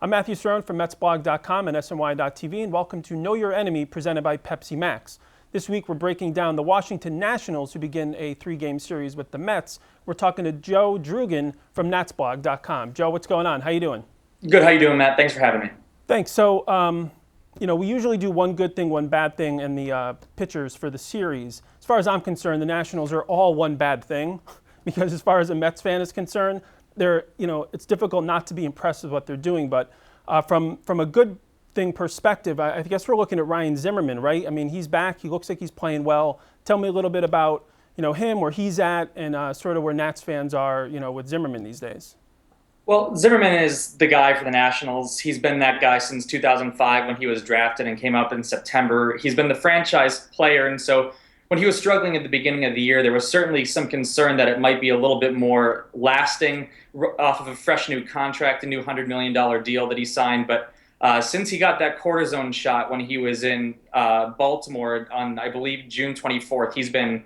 I'm Matthew Cerrone from MetsBlog.com and SNY.TV, and welcome to Know Your Enemy, presented by Pepsi Max. This week, we're breaking down the Washington Nationals, who begin a three-game series with the Mets. We're talking to Joe Drugan from NatsBlog.com. Joe, what's going on? How you doing? Good. How you doing, Matt? Thanks for having me. Thanks. So, we usually do one good thing, one bad thing, and the pitchers for the series. As far as I'm concerned, the Nationals are all one bad thing, because as far as a Mets fan is concerned, it's difficult not to be impressed with what they're doing. But from a good thing perspective, I guess we're looking at Ryan Zimmerman, right? I mean, he's back. He looks like he's playing well. Tell me a little bit about him, where he's at, and sort of where Nats fans are, with Zimmerman these days. Well, Zimmerman is the guy for the Nationals. He's been that guy since 2005 when he was drafted and came up in September. He's been the franchise player, and so when he was struggling at the beginning of the year, there was certainly some concern that it might be a little bit more lasting off of a fresh new contract, a new $100 million deal that he signed. But since he got that cortisone shot when he was in Baltimore on, I believe, June 24th, he's been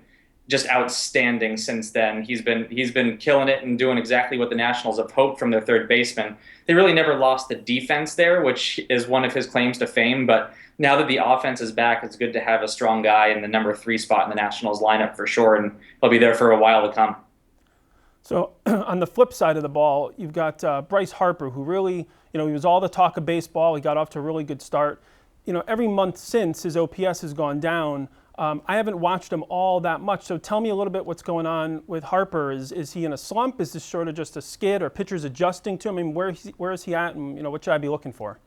just outstanding since then. He's been killing it and doing exactly what the Nationals have hoped from their third baseman. They really never lost the defense there, which is one of his claims to fame. But now that the offense is back, it's good to have a strong guy in the number 3 spot in the Nationals lineup for sure, and he'll be there for a while to come. So on the flip side of the ball, you've got Bryce Harper, who really, he was all the talk of baseball. He got off to a really good start. Every month since, his OPS has gone down. I haven't watched him all that much, so tell me a little bit what's going on with Harper. Is he in a slump? Is this sort of just a skid? Are pitchers adjusting to him? I mean, where is he at, and what should I be looking for?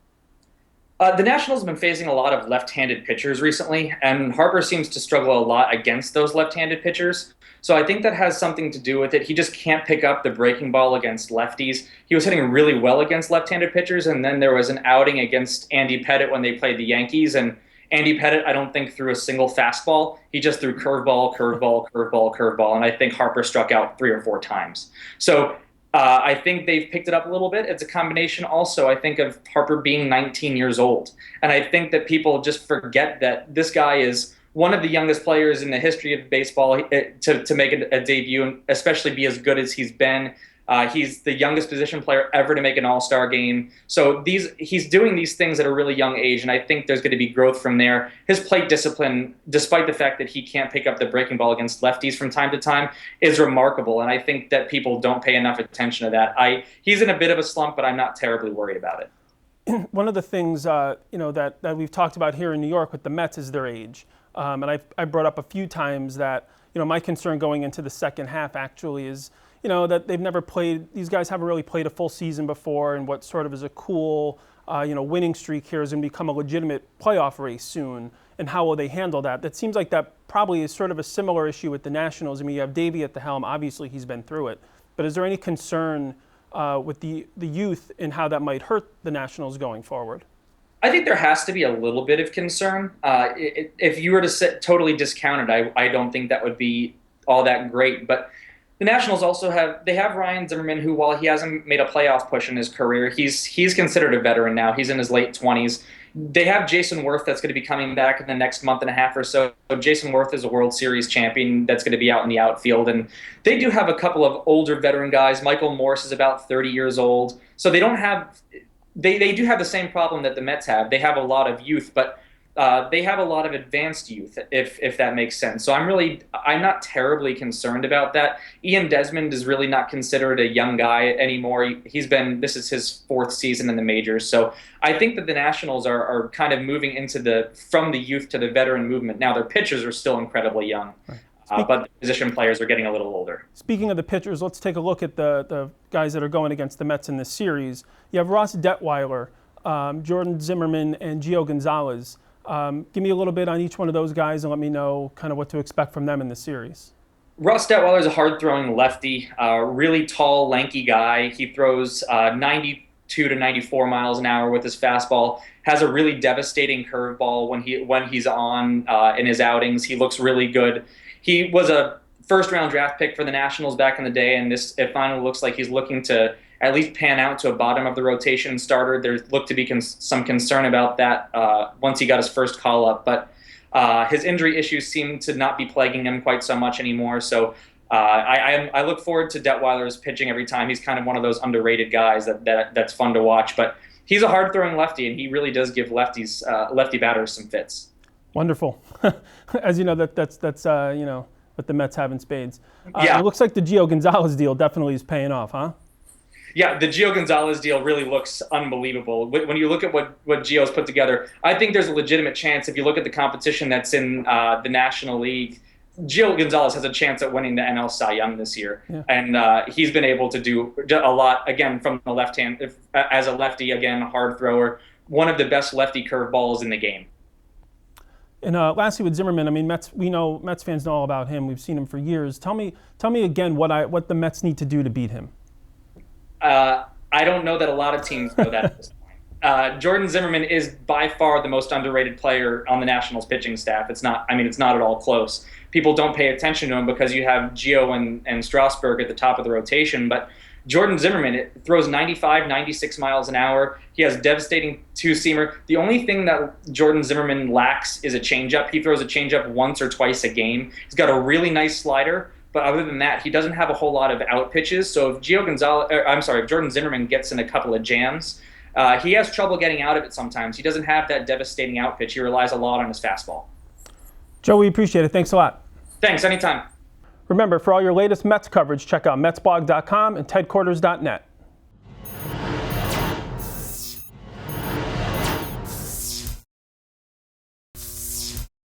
The Nationals have been facing a lot of left-handed pitchers recently, and Harper seems to struggle a lot against those left-handed pitchers. So I think that has something to do with it. He just can't pick up the breaking ball against lefties. He was hitting really well against left-handed pitchers, and then there was an outing against Andy Pettitte when they played the Yankees, and Andy Pettitte, I don't think, threw a single fastball. He just threw curveball, curveball, curveball, curveball, and I think Harper struck out 3 or 4 times. So I think they've picked it up a little bit. It's a combination also, I think, of Harper being 19 years old. And I think that people just forget that this guy is one of the youngest players in the history of baseball to make a debut, and especially be as good as he's been. He's the youngest position player ever to make an all-star game. So he's doing these things at a really young age, and I think there's going to be growth from there. His plate discipline, despite the fact that he can't pick up the breaking ball against lefties from time to time, is remarkable, and I think that people don't pay enough attention to that. He's in a bit of a slump, but I'm not terribly worried about it. One of the things that we've talked about here in New York with the Mets is their age. And I brought up a few times that my concern going into the second half actually is that they've never played, these guys haven't really played a full season before, and what sort of is a cool, winning streak here is going to become a legitimate playoff race soon, and how will they handle that? That seems like that probably is sort of a similar issue with the Nationals. I mean, you have Davey at the helm, obviously he's been through it, but is there any concern with the youth and how that might hurt the Nationals going forward? I think there has to be a little bit of concern. If you were to totally discount it, I don't think that would be all that great, but the Nationals also have Ryan Zimmerman, who, while he hasn't made a playoff push in his career, he's considered a veteran now. He's in his late 20s. They have Jason Worth that's going to be coming back in the next month and a half or so. Jason Worth is a World Series champion that's going to be out in the outfield. And they do have a couple of older veteran guys. Michael Morse is about 30 years old. So they don't have they do have the same problem that the Mets have. They have a lot of youth, but they have a lot of advanced youth, if that makes sense. So I'm not terribly concerned about that. Ian Desmond is really not considered a young guy anymore. This is his 4th season in the majors. So I think that the Nationals are kind of moving into from the youth to the veteran movement. Now their pitchers are still incredibly young. Right. But the position players are getting a little older. Speaking of the pitchers, let's take a look at the guys that are going against the Mets in this series. You have Ross Detweiler, Jordan Zimmerman, and Gio Gonzalez. Give me a little bit on each one of those guys and let me know kind of what to expect from them in this series. Ross Detweiler is a hard-throwing lefty, really tall, lanky guy. He throws 92 to 94 miles an hour with his fastball. Has a really devastating curveball when he's on in his outings. He looks really good. He was a first-round draft pick for the Nationals back in the day, and it finally looks like he's looking to at least pan out to a bottom of the rotation starter. There looked to be some concern about that once he got his first call-up, but his injury issues seem to not be plaguing him quite so much anymore. So I look forward to Detweiler's pitching every time. He's kind of one of those underrated guys that's fun to watch. But He's a hard-throwing lefty, and he really does give lefty batters some fits. Wonderful. As you know, that's what the Mets have in spades. Yeah. It looks like the Gio Gonzalez deal definitely is paying off, huh? Yeah, the Gio Gonzalez deal really looks unbelievable. When you look at what Gio's put together, I think there's a legitimate chance, if you look at the competition that's in the National League, Gio Gonzalez has a chance at winning the NL Cy Young this year. Yeah. And he's been able to do a lot, again, from the left hand, as a lefty, again, a hard thrower, one of the best lefty curveballs in the game. And lastly, with Zimmerman, I mean, Mets fans know all about him. We've seen him for years. Tell me again what the Mets need to do to beat him. I don't know that a lot of teams know that at this point. Jordan Zimmerman is by far the most underrated player on the Nationals pitching staff. It's not at all close. People don't pay attention to him because you have Gio and Strasburg at the top of the rotation, but Jordan Zimmerman throws 95, 96 miles an hour. He has devastating two-seamer. The only thing that Jordan Zimmerman lacks is a changeup. He throws a changeup once or twice a game. He's got a really nice slider, but other than that, he doesn't have a whole lot of out pitches. So if if Jordan Zimmerman gets in a couple of jams, he has trouble getting out of it sometimes. He doesn't have that devastating out pitch. He relies a lot on his fastball. Joe, we appreciate it. Thanks a lot. Thanks, anytime. Remember, for all your latest Mets coverage, check out metsblog.com and tedquarters.net.